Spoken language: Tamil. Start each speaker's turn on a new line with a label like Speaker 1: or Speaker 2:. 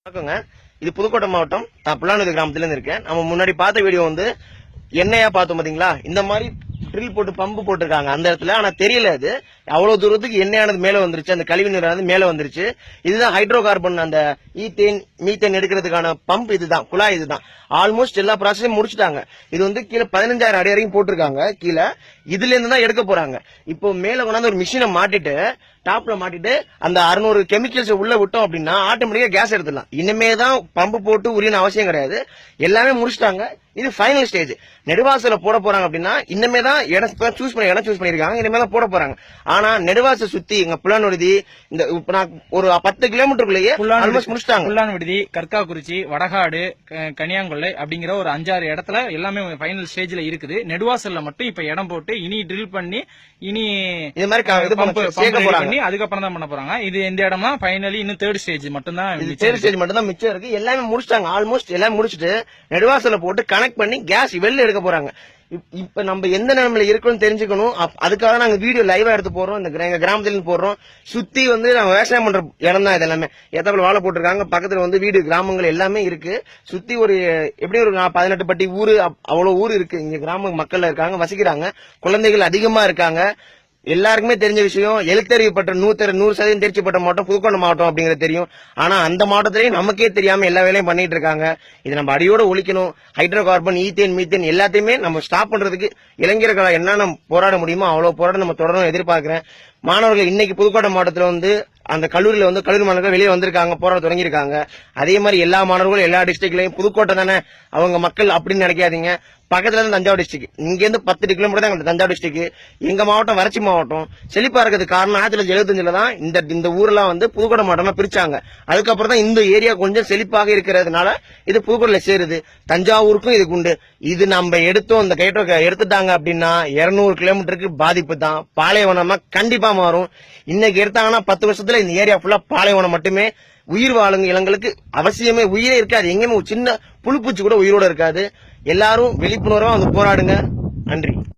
Speaker 1: வணக்கங்க. இது புதுக்கோட்டை மாவட்டம். நான் புல்லானூர் கிராமத்துல இருந்து இருக்கேன். நம்ம முன்னாடி பார்த்த வீடியோ வந்து எண்ணெயா பார்த்தோம் பாத்தீங்களா? இந்த மாதிரி ட்ரில் போட்டு பம்பு போட்டிருக்காங்க அந்த இடத்துல. ஆனா தெரியல, அது அவ்வளவு தூரத்துக்கு எண்ணெயானது மேல வந்துருச்சு, அந்த கழிவு நீரானது மேல வந்துருச்சு. இதுதான் ஹைட்ரோ கார்பன், அந்த ஈத்தேன் மீத்தேன் எடுக்கிறதுக்கான பம்ப். இதுதான் குழாய். இதுதான் ஆல்மோஸ்ட் எல்லா ப்ராசஸையும் முடிச்சுட்டாங்க. இது வந்து கீழே 15,000 அடி வரைக்கும் போட்டிருக்காங்க கீழே. இதுல இருந்து தான் எடுக்க போறாங்க. இப்போ மேல கொண்டாந்து ஒரு மிஷினை மாட்டிட்டு டாப்ல மாட்டிட்டு அந்த 600 கெமிக்கல்ஸ் உள்ள விட்டோம் அப்படின்னா ஆட்டோமேட்டிக்கா கேஸ் எடுத்துடலாம். இனிமே தான் பம்பு போட்டு உரியன அவசியம் கிடையாது. எல்லாமே முடிச்சிட்டாங்க. இது ஃபைனல் ஸ்டேஜ். நெடுவாசல போட போறாங்க அப்படின்னா இனிமே தான் இடம் சூஸ் பண்ணிருக்காங்க. இனிமே தான் போட போறாங்க. ஆனா நெடுவாச சுத்தி எங்க புல்லான்விடுதி இந்த ஒரு 10 கிலோமீட்டருக்குள்ளேயே முடிச்சிட்டாங்க.
Speaker 2: புல்லான்விடுதி, கற்காக்குறிச்சி, வடகாடு, கனியாங்கொல்லை அப்படிங்கிற ஒரு 5-6 இடத்துல எல்லாமே ஃபைனல் ஸ்டேஜ்ல இருக்குது. நெடுவாசல்ல மட்டும் இப்ப இடம் போட்டு இனி ட்ரில் பண்ணி இனி
Speaker 1: இது மாதிரி
Speaker 2: அதுக்கப்புறம் தான் பண்ண போறாங்க. இது எந்த இடம்னா ஃபைனலி இன்னும் தேர்ட் ஸ்டேஜ் மட்டும் தான்
Speaker 1: மிச்சம் இருக்கு. எல்லாமே முடிச்சிட்டாங்க. ஆல்மோஸ்ட் எல்லாம் முடிச்சுட்டு நெடுவாசல போட்டு கனெக்ட் பண்ணி கேஸ் வெளில எடுக்க போறாங்க. இப்ப நம்ம எந்த நிலைமையில இருக்கணும்னு தெரிஞ்சுக்கணும். அதுக்காக நாங்க வீடியோ லைவா எடுத்து போறோம். எங்க கிராமத்துல இருந்து போடுறோம். சுத்தி வந்து நம்ம விவசாயம் பண்ற இடம் தான். இது எல்லாமே ஏத்தாப்புல வாழை போட்டிருக்காங்க. பக்கத்துல வந்து வீடு கிராமங்கள் எல்லாமே இருக்கு. சுத்தி ஒரு எப்படியும் ஒரு 18 பட்டி ஊரு, அவ்வளவு ஊர் இருக்கு. இங்க கிராம மக்கள் இருக்காங்க, வசிக்கிறாங்க. குழந்தைகள் அதிகமா இருக்காங்க. எல்லாருக்குமே தெரிஞ்ச விஷயம். எழுத்தறிவுப்பட்ட 100% தேர்ச்சிப்பட்ட மாவட்டம் புதுக்கோட்டை மாவட்டம் அப்படிங்கிறது தெரியும். ஆனா அந்த மாவட்டத்திலேயே நமக்கே தெரியாம எல்லா வேலையும் பண்ணிட்டு இருக்காங்க. இதை நம்ம அடியோட ஒழிக்கணும். ஹைட்ரோ கார்பன், ஈத்தேன், மீத்தேன் எல்லாத்தையுமே நம்ம ஸ்டாப் பண்றதுக்கு இளைஞர்களை என்னென்ன போராட முடியுமோ அவ்வளவு போராட நம்ம தொடரணும் எதிர்பார்க்கிறேன். மாணவர்கள் இன்னைக்கு புதுக்கோட்டை மாவட்டத்தில் வந்து அந்த கல்லூரியில வந்து கல்லூரி மாணவர்கள் வெளியே வந்திருக்காங்க, போராட தொடங்கியிருக்காங்க. அதே மாதிரி எல்லா மாணவர்களும் எல்லா டிஸ்ட்ரிக்ட்லயும் புதுக்கோட்டை தானே அவங்க மக்கள் அப்படின்னு நினைக்காதீங்க. பக்கத்துல இருந்து தஞ்சாவூர் டிஸ்ட்ரிக்ட், இங்க இருந்து 10 கிலோமீட்டர் தான் தஞ்சாவூர் டிஸ்ட்ரிக்ட். எங்க மாவட்டம் வறட்சி மாவட்டம். செழிப்பா இருக்கிறதுக்கு காரணம் 1975 தான் இந்த ஊர்லாம் வந்து புதுக்கோட்டை மாவட்டமா பிரிச்சாங்க. அதுக்கப்புறம் தான் இந்த ஏரியா கொஞ்சம் செழிப்பாக இருக்கிறதுனால இது புதுக்கோட்டையில சேருது. தஞ்சாவூருக்கும் இதுக்கு உண்டு. இது நம்ம எடுத்தோம், இந்த கைட்டோ எடுத்துட்டாங்க அப்படின்னா 200 கிலோமீட்டருக்கு பாதிப்பு தான். பாலைவனமா கண்டிப்பா மாறும். இன்னைக்கு எடுத்தாங்கன்னா 10 வருஷத்துல இந்த ஏரியா ஃபுல்லா பாலைவனம் மட்டுமே. உயிர் வாழுங்க இளங்களுக்கு அவசியமே உயிரே இருக்காது. எங்கேயுமே சின்ன புழுப்பூச்சி கூட உயிரோட இருக்காது. எல்லாரும் விழிப்புணர்வா வந்து போராடுங்க. நன்றி.